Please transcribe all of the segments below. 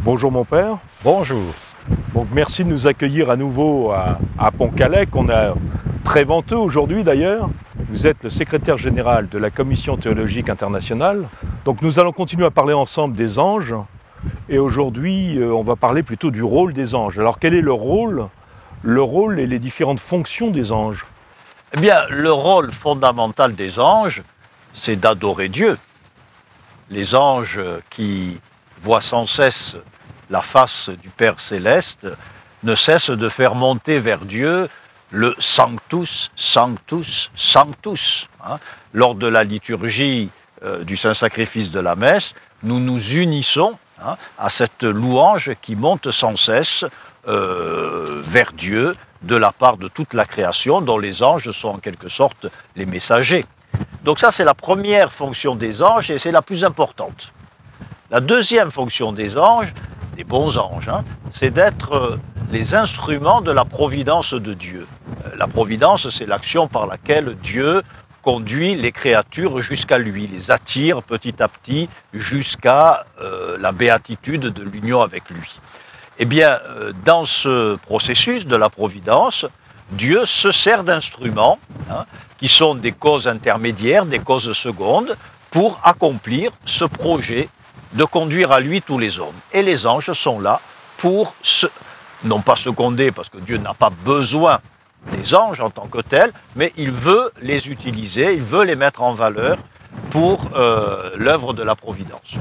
Bonjour mon père. Bonjour. Donc merci de nous accueillir à nouveau à Pont-Calais, qu'on a très venteux aujourd'hui d'ailleurs. Vous êtes le secrétaire général de la Commission théologique internationale. Donc nous allons continuer à parler ensemble des anges. Et aujourd'hui, on va parler plutôt du rôle des anges. Alors quel est le rôle et les différentes fonctions des anges? Eh bien, le rôle fondamental des anges, c'est d'adorer Dieu. Les anges qui voient sans cesse la face du Père Céleste ne cessent de faire monter vers Dieu le Sanctus, Sanctus, Sanctus. Lors de la liturgie du Saint-Sacrifice de la messe, nous nous unissons à cette louange qui monte sans cesse vers Dieu de la part de toute la création, dont les anges sont en quelque sorte les messagers. Donc ça, c'est la première fonction des anges et c'est la plus importante. La deuxième fonction des anges, des bons anges, c'est d'être les instruments de la providence de Dieu. La providence, c'est l'action par laquelle Dieu conduit les créatures jusqu'à lui, les attire petit à petit jusqu'à la béatitude de l'union avec lui. Eh bien, dans ce processus de la providence, Dieu se sert d'instruments qui sont des causes intermédiaires, des causes secondes, pour accomplir ce projet de conduire à lui tous les hommes. Et les anges sont là pour, non pas seconder, parce que Dieu n'a pas besoin des anges en tant que tels, mais il veut les utiliser, il veut les mettre en valeur pour l'œuvre de la providence.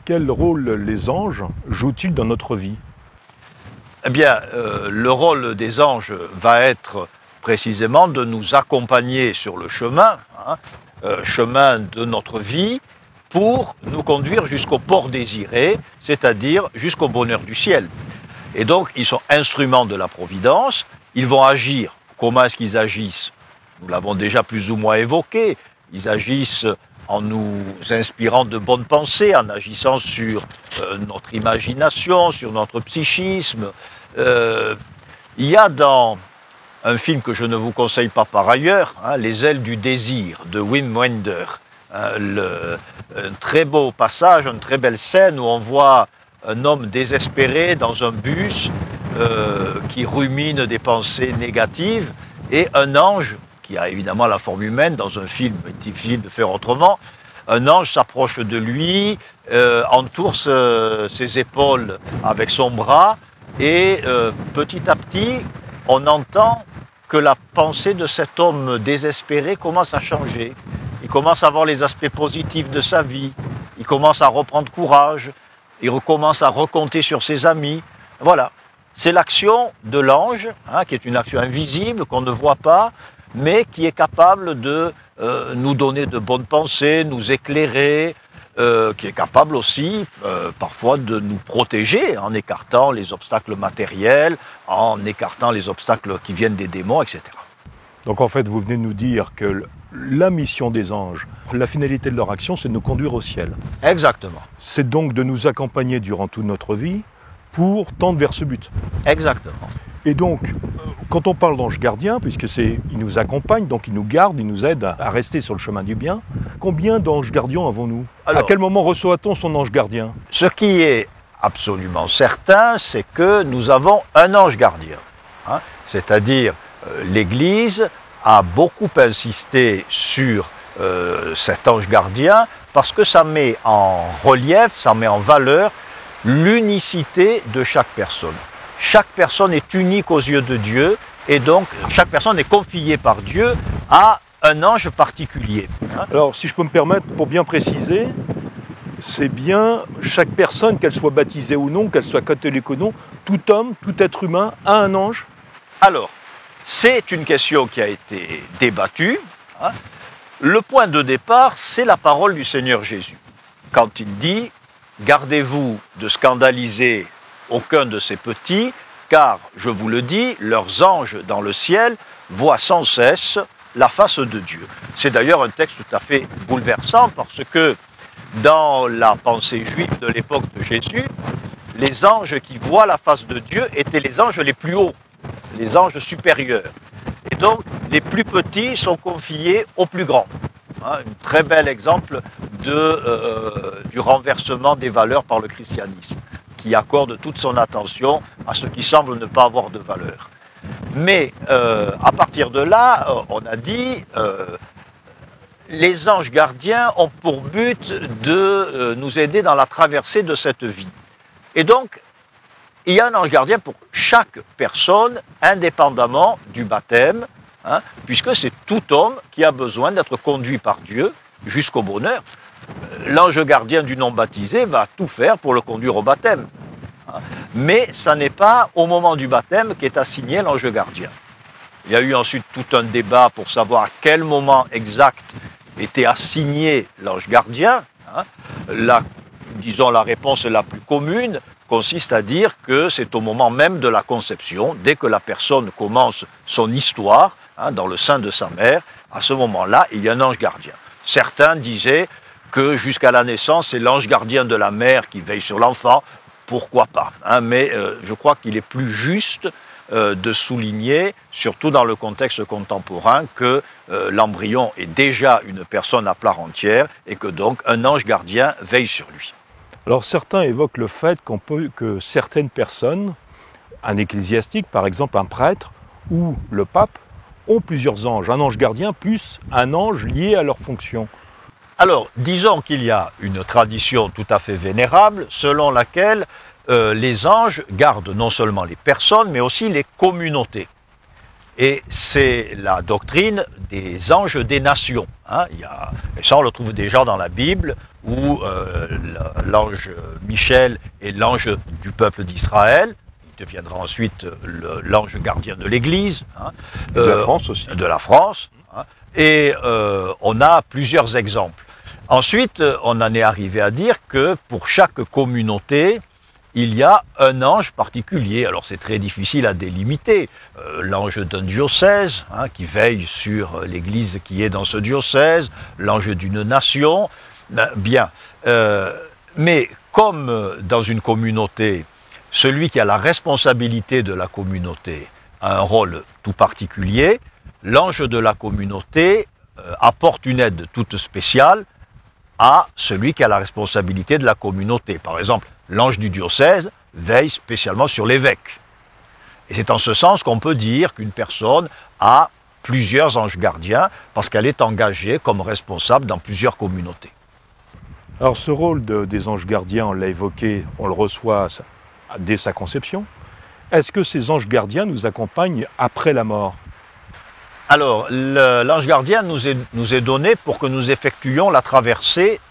Quel rôle les anges jouent-ils dans notre vie? Eh bien, le rôle des anges va être précisément de nous accompagner sur le chemin, chemin de notre vie, pour nous conduire jusqu'au port désiré, c'est-à-dire jusqu'au bonheur du ciel. Et donc, ils sont instruments de la providence, ils vont agir. Comment est-ce qu'ils agissent? Nous l'avons déjà plus ou moins évoqué. Ils agissent en nous inspirant de bonnes pensées, en agissant sur notre imagination, sur notre psychisme. Il y a dans un film que je ne vous conseille pas par ailleurs, Les ailes du désir, de Wim Wenders, un très beau passage, une très belle scène où on voit un homme désespéré dans un bus qui rumine des pensées négatives, et un ange, qui a évidemment la forme humaine, dans un film difficile de faire autrement, un ange s'approche de lui, entoure ses épaules avec son bras, et petit à petit, on entend que la pensée de cet homme désespéré commence à changer. Il commence à voir les aspects positifs de sa vie, il commence à reprendre courage, il recommence à recompter sur ses amis. Voilà, c'est l'action de l'ange, qui est une action invisible, qu'on ne voit pas, mais qui est capable de nous donner de bonnes pensées, nous éclairer, qui est capable aussi parfois de nous protéger en écartant les obstacles matériels, en écartant les obstacles qui viennent des démons, etc. Donc en fait, vous venez de nous dire que la mission des anges, la finalité de leur action, c'est de nous conduire au ciel. Exactement. C'est donc de nous accompagner durant toute notre vie pour tendre vers ce but. Exactement. Et donc, quand on parle d'ange gardien, ils nous accompagnent, donc ils nous gardent, ils nous aident à rester sur le chemin du bien, combien d'anges gardiens avons-nous? À quel moment reçoit-on son ange gardien? Ce qui est absolument certain, c'est que nous avons un ange gardien. C'est-à-dire, l'Église a beaucoup insisté sur cet ange gardien parce que ça met en relief, ça met en valeur l'unicité de chaque personne. Chaque personne est unique aux yeux de Dieu et donc chaque personne est confiée par Dieu à un ange particulier. Alors si je peux me permettre, pour bien préciser, c'est bien chaque personne, qu'elle soit baptisée ou non, qu'elle soit catholique ou non, tout homme, tout être humain a un ange? Alors, c'est une question qui a été débattue. Le point de départ, c'est la parole du Seigneur Jésus. Quand il dit « Gardez-vous de scandaliser aucun de ces petits, car, je vous le dis, leurs anges dans le ciel voient sans cesse la face de Dieu. » C'est d'ailleurs un texte tout à fait bouleversant parce que dans la pensée juive de l'époque de Jésus, les anges qui voient la face de Dieu étaient les anges les plus hauts, les anges supérieurs. Et donc, les plus petits sont confiés aux plus grands. Un très bel exemple du renversement des valeurs par le christianisme. qui accorde toute son attention à ce qui semble ne pas avoir de valeur. Mais à partir de là, on a dit, les anges gardiens ont pour but de nous aider dans la traversée de cette vie. Et donc, il y a un ange gardien pour chaque personne, indépendamment du baptême, hein, puisque c'est tout homme qui a besoin d'être conduit par Dieu jusqu'au bonheur. L'ange gardien du non-baptisé va tout faire pour le conduire au baptême. Mais ça n'est pas au moment du baptême qu'est assigné l'ange gardien. Il y a eu ensuite tout un débat pour savoir à quel moment exact était assigné l'ange gardien. Disons, la réponse la plus commune consiste à dire que c'est au moment même de la conception, dès que la personne commence son histoire, dans le sein de sa mère, à ce moment-là, il y a un ange gardien. Certains disaient que jusqu'à la naissance, c'est l'ange gardien de la mère qui veille sur l'enfant. Pourquoi pas, mais je crois qu'il est plus juste de souligner, surtout dans le contexte contemporain, que l'embryon est déjà une personne à part entière et que donc un ange gardien veille sur lui. Alors certains évoquent le fait que certaines personnes, un ecclésiastique par exemple, un prêtre ou le pape, ont plusieurs anges, un ange gardien plus un ange lié à leur fonction. Alors, disons qu'il y a une tradition tout à fait vénérable selon laquelle les anges gardent non seulement les personnes, mais aussi les communautés. Et c'est la doctrine des anges des nations. Et ça, on le trouve déjà dans la Bible, où l'ange Michel est l'ange du peuple d'Israël. Il deviendra ensuite l'ange gardien de l'Église. De la France aussi. De la France. Et on a plusieurs exemples. Ensuite, on en est arrivé à dire que pour chaque communauté, il y a un ange particulier. Alors c'est très difficile à délimiter. L'ange d'un diocèse, qui veille sur l'Église qui est dans ce diocèse, l'ange d'une nation. Mais comme dans une communauté, celui qui a la responsabilité de la communauté a un rôle tout particulier, l'ange de la communauté apporte une aide toute spéciale à celui qui a la responsabilité de la communauté. Par exemple, l'ange du diocèse veille spécialement sur l'évêque. Et c'est en ce sens qu'on peut dire qu'une personne a plusieurs anges gardiens parce qu'elle est engagée comme responsable dans plusieurs communautés. Alors ce rôle des anges gardiens, on l'a évoqué, on le reçoit dès sa conception. Est-ce que ces anges gardiens nous accompagnent après la mort ? Alors, l'ange gardien nous est donné pour que nous effectuions la traversée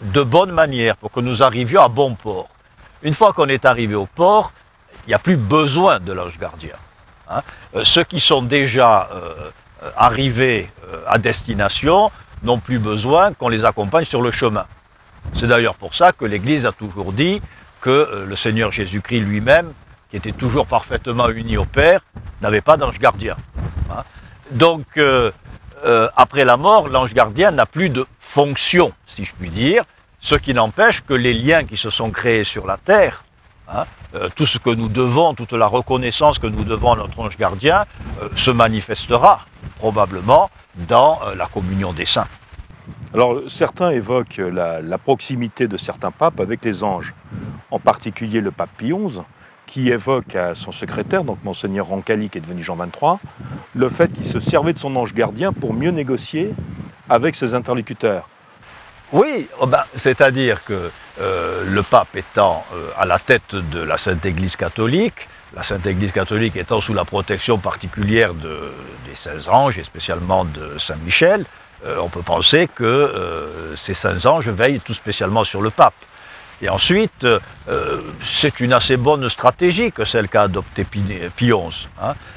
de bonne manière, pour que nous arrivions à bon port. Une fois qu'on est arrivé au port, il n'y a plus besoin de l'ange gardien. Ceux qui sont déjà arrivés à destination n'ont plus besoin qu'on les accompagne sur le chemin. C'est d'ailleurs pour ça que l'Église a toujours dit que le Seigneur Jésus-Christ lui-même, qui était toujours parfaitement uni au Père, n'avait pas d'ange gardien. Donc, après la mort, l'ange gardien n'a plus de fonction, si je puis dire, ce qui n'empêche que les liens qui se sont créés sur la terre, tout ce que nous devons, toute la reconnaissance que nous devons à notre ange gardien, se manifestera probablement dans la communion des saints. Alors certains évoquent la proximité de certains papes avec les anges, en particulier le pape Pie XI, qui évoque à son secrétaire, donc Monseigneur Roncalli, qui est devenu Jean XXIII, le fait qu'il se servait de son ange gardien pour mieux négocier avec ses interlocuteurs. Oui, c'est-à-dire que le pape étant à la tête de la Sainte Église catholique, la Sainte Église catholique étant sous la protection particulière des saints anges, et spécialement de Saint Michel, on peut penser que ces saints anges veillent tout spécialement sur le pape. Et ensuite, c'est une assez bonne stratégie que celle qu'a adoptée Pie XI.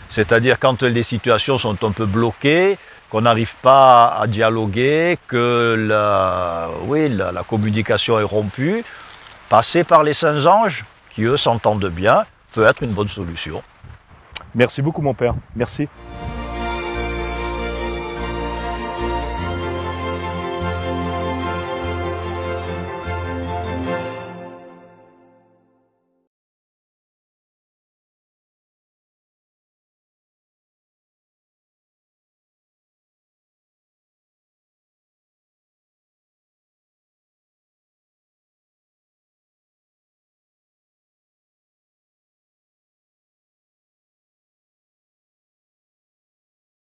C'est-à-dire quand les situations sont un peu bloquées, qu'on n'arrive pas à dialoguer, que la communication est rompue, passer par les saints anges, qui eux s'entendent bien, peut être une bonne solution. Merci beaucoup mon père, merci.